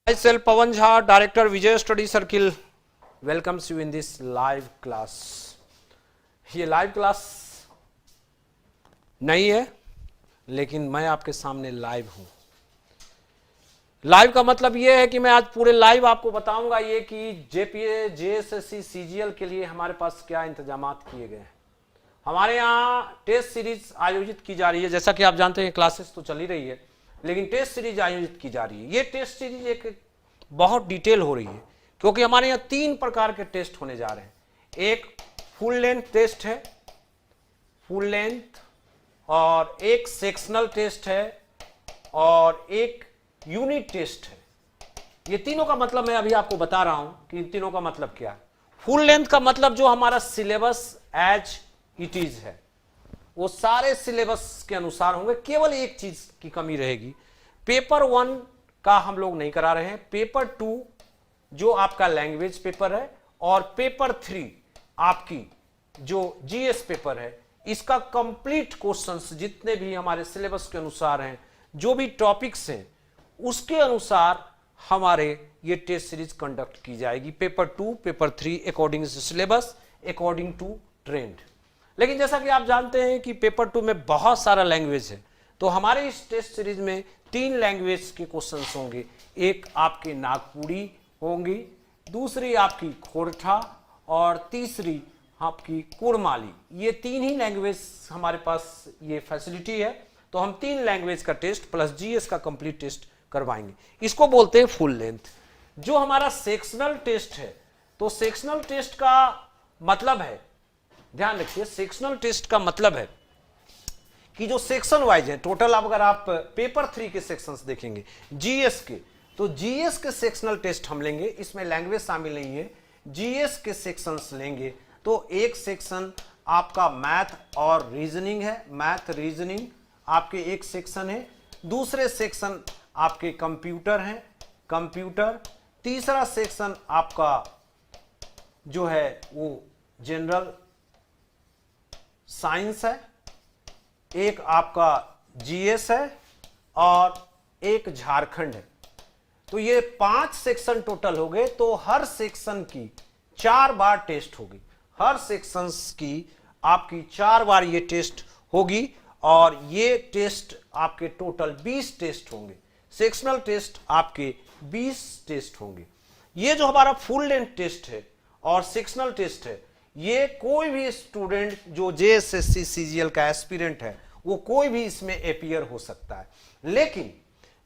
Myself Pawan Jha, Director Vijay Study Circle, welcomes you in this live class. ये live class नहीं है, लेकिन मैं आपके सामने लाइव हूं। लाइव का मतलब ये है कि मैं आज पूरे लाइव आपको बताऊंगा ये कि जेपीए, जेएसएससी, सीजीएल के लिए हमारे पास क्या इंतजामात किए गए हैं। हमारे यहाँ टेस्ट सीरीज आयोजित की जा रही है। जैसा कि आप जानते हैं क्लासेस तो चल ही रही है, लेकिन टेस्ट सीरीज आयोजित की जा रही है। ये टेस्ट सीरीज एक बहुत डिटेल हो रही है, क्योंकि हमारे यहाँ 3 प्रकार के टेस्ट होने जा रहे हैं। एक फुल लेंथ टेस्ट है, फुल लेंथ, और एक सेक्शनल टेस्ट है, और एक यूनिट टेस्ट है। ये तीनों का मतलब मैं अभी आपको बता रहा हूं कि इन तीनों का मतलब क्या है। फुल लेंथ का मतलब जो हमारा सिलेबस एज इट इज है, वो सारे सिलेबस के अनुसार होंगे। केवल एक चीज की कमी रहेगी, पेपर 1 का हम लोग नहीं करा रहे हैं। पेपर 2 जो आपका लैंग्वेज पेपर है, और पेपर 3 आपकी जो जीएस पेपर है, इसका कंप्लीट क्वेश्चंस जितने भी हमारे सिलेबस के अनुसार हैं, जो भी टॉपिक्स हैं, उसके अनुसार हमारे ये टेस्ट सीरीज कंडक्ट की जाएगी। Paper 2, paper 3 according to syllabus, according to trend. लेकिन जैसा कि आप जानते हैं कि पेपर 2 में बहुत सारा लैंग्वेज है, तो हमारे इस टेस्ट सीरीज में 3 लैंग्वेज के क्वेश्चंस होंगे। एक आपके नागपुरी होंगी, दूसरी आपकी खोरठा, और तीसरी आपकी कुड़माली। ये 3 ही लैंग्वेज हमारे पास ये फैसिलिटी है, तो हम 3 लैंग्वेज का टेस्ट प्लस जीएस का कंप्लीट टेस्ट करवाएंगे। इसको बोलते हैं फुल लेंथ। जो हमारा सेक्शनल टेस्ट है, तो सेक्शनल टेस्ट का मतलब है, ध्यान रखिए, सेक्शनल टेस्ट का मतलब है कि जो सेक्शन वाइज है, टोटल अगर आप पेपर 3 के सेक्शंस देखेंगे जीएस के, तो जीएस के सेक्शनल टेस्ट हम लेंगे। इसमें लैंग्वेज शामिल नहीं है, जीएस के सेक्शंस लेंगे। तो एक सेक्शन आपका मैथ और रीजनिंग है, मैथ रीजनिंग आपके एक सेक्शन है। दूसरे सेक्शन आपके कंप्यूटर हैं, कंप्यूटर। तीसरा सेक्शन आपका जो है वो जनरल साइंस है। एक आपका जीएस है, और एक झारखंड है। तो ये 5 सेक्शन टोटल हो गए। तो हर सेक्शन की 4 बार टेस्ट होगी, हर सेक्शंस की आपकी 4 बार ये टेस्ट होगी, और ये टेस्ट आपके टोटल 20 टेस्ट होंगे। सेक्शनल टेस्ट आपके 20 टेस्ट होंगे। ये जो हमारा फुल लेंथ टेस्ट है और सेक्शनल टेस्ट है, ये कोई भी स्टूडेंट जो जेएसएससी सीजीएल का एस्पिरेंट है, वो कोई भी इसमें अपीयर हो सकता है। लेकिन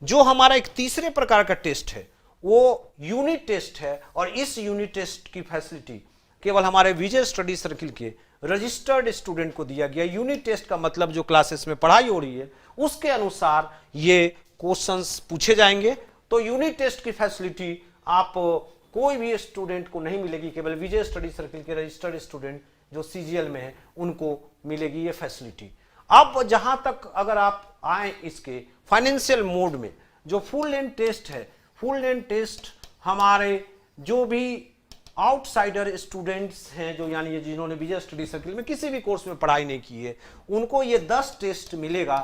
जो हमारा एक तीसरे प्रकार का टेस्ट है, वो यूनिट टेस्ट है, और इस यूनिट टेस्ट की फैसिलिटी केवल हमारे विजय स्टडी सर्किल के रजिस्टर्ड स्टूडेंट को दिया गया। यूनिट टेस्ट का मतलब जो क्लासेस में पढ़ाई हो रही है, उसके अनुसार ये क्वेश्चंस पूछे जाएंगे। तो यूनिट टेस्ट की फैसिलिटी आप कोई भी स्टूडेंट को नहीं मिलेगी, केवल विजय स्टडी सर्किल के रजिस्टर्ड स्टूडेंट जो सीजीएल में है, उनको मिलेगी ये फैसिलिटी। अब जहां तक अगर आप आए इसके फाइनेंशियल मोड में, जो फुल लेंथ टेस्ट है, फुल लेंथ टेस्ट हमारे जो भी आउटसाइडर स्टूडेंट्स हैं, जो यानी ये जिन्होंने विजय स्टडी सर्किल में किसी भी कोर्स में पढ़ाई नहीं की है, उनको ये 10 टेस्ट मिलेगा।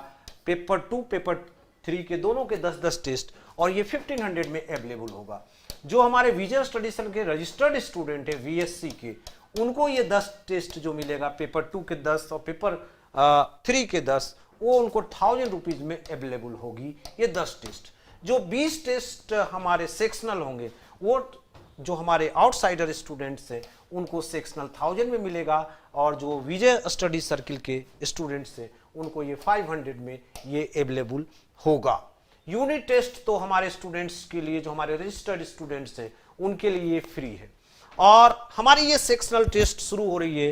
पेपर 2, पेपर 3 के दोनों के 10-10 टेस्ट, और ये 1500 में अवेलेबल होगा। जो हमारे विजय स्टडी सर्किल के रजिस्टर्ड स्टूडेंट है वीएससी के, उनको ये 10 टेस्ट जो मिलेगा, पेपर 2 के 10 और पेपर 3 के 10, वो उनको 1000 रुपीज में अवेलेबल होगी ये 10 टेस्ट। जो 20 टेस्ट हमारे सेक्शनल होंगे, वो जो हमारे आउटसाइडर स्टूडेंट्स हैं, उनको सेक्शनल 1000 में मिलेगा, और जो विजय स्टडी सर्किल के स्टूडेंट्स हैं, उनको ये 500 में ये अवेलेबल होगा। यूनिट टेस्ट तो हमारे स्टूडेंट्स के लिए, जो हमारे रजिस्टर्ड स्टूडेंट्स हैं, उनके लिए ये फ्री है। और हमारी ये सेक्शनल टेस्ट शुरू हो रही है,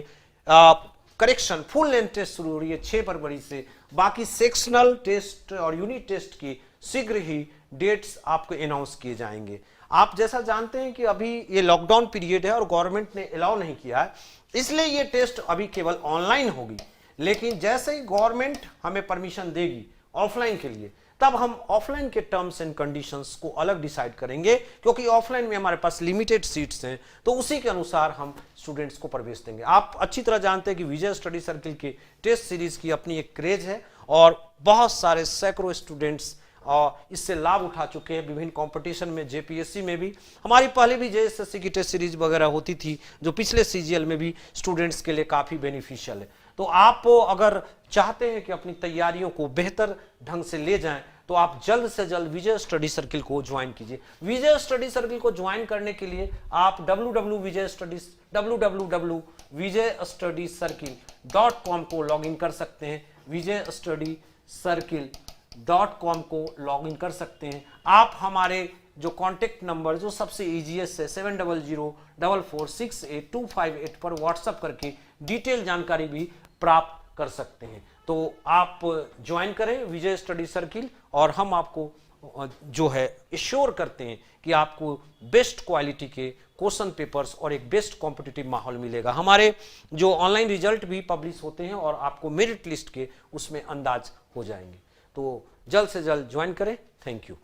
करेक्शन फुल लेंथ टेस्ट शुरू हो रही है 6 फरवरी से। बाकी सेक्शनल टेस्ट और यूनिट टेस्ट की शीघ्र ही डेट्स आपको अनाउंस किए जाएंगे। आप जैसा जानते हैं कि अभी ये लॉकडाउन पीरियड है और गवर्नमेंट ने अलाउ नहीं किया है, इसलिए ये टेस्ट अभी केवल ऑनलाइन होगी। लेकिन जैसे ही गवर्नमेंट हमें परमिशन देगी ऑफलाइन के लिए, तब हम ऑफलाइन के टर्म्स एंड कंडीशंस को अलग डिसाइड करेंगे, क्योंकि ऑफलाइन में हमारे पास लिमिटेड सीट्स हैं, तो उसी के अनुसार हम स्टूडेंट्स को प्रवेश देंगे। आप अच्छी तरह जानते हैं कि विजय स्टडी सर्किल के टेस्ट सीरीज की अपनी एक क्रेज है, और बहुत सारे सैकड़ों स्टूडेंट्स और इससे लाभ उठा चुके हैं विभिन्न कंपटीशन में, जेपीएससी में भी। हमारी पहले भी जेएसएससी की टेस्ट सीरीज वगैरह होती थी जो पिछले सीजीएल में भी स्टूडेंट्स के लिए काफ़ी बेनिफिशियल है। तो आप अगर चाहते हैं कि अपनी तैयारियों को बेहतर ढंग से ले जाएं तो आप जल्द से जल्द विजय स्टडी सर्किल को ज्वाइन कीजिए। विजय स्टडी सर्किल को ज्वाइन करने के लिए आप www.vijaystudycircle.com को लॉगिन कर सकते हैं, vijaystudycircle.com को लॉगिन कर सकते हैं। आप हमारे जो कॉन्टेक्ट नंबर जो सबसे ईजीएस्ट है 7004468258 पर व्हाट्सएप करके डिटेल जानकारी भी प्राप्त कर सकते हैं। तो आप ज्वाइन करें विजय स्टडी सर्किल और हम आपको जो है एश्योर करते हैं कि आपको बेस्ट क्वालिटी के क्वेश्चन पेपर्स और एक बेस्ट कॉम्पिटिटिव माहौल मिलेगा। हमारे जो ऑनलाइन रिजल्ट भी पब्लिश होते हैं और आपको मेरिट लिस्ट के उसमें अंदाज हो जाएंगे। तो जल्द से जल्द ज्वाइन करें। Thank you.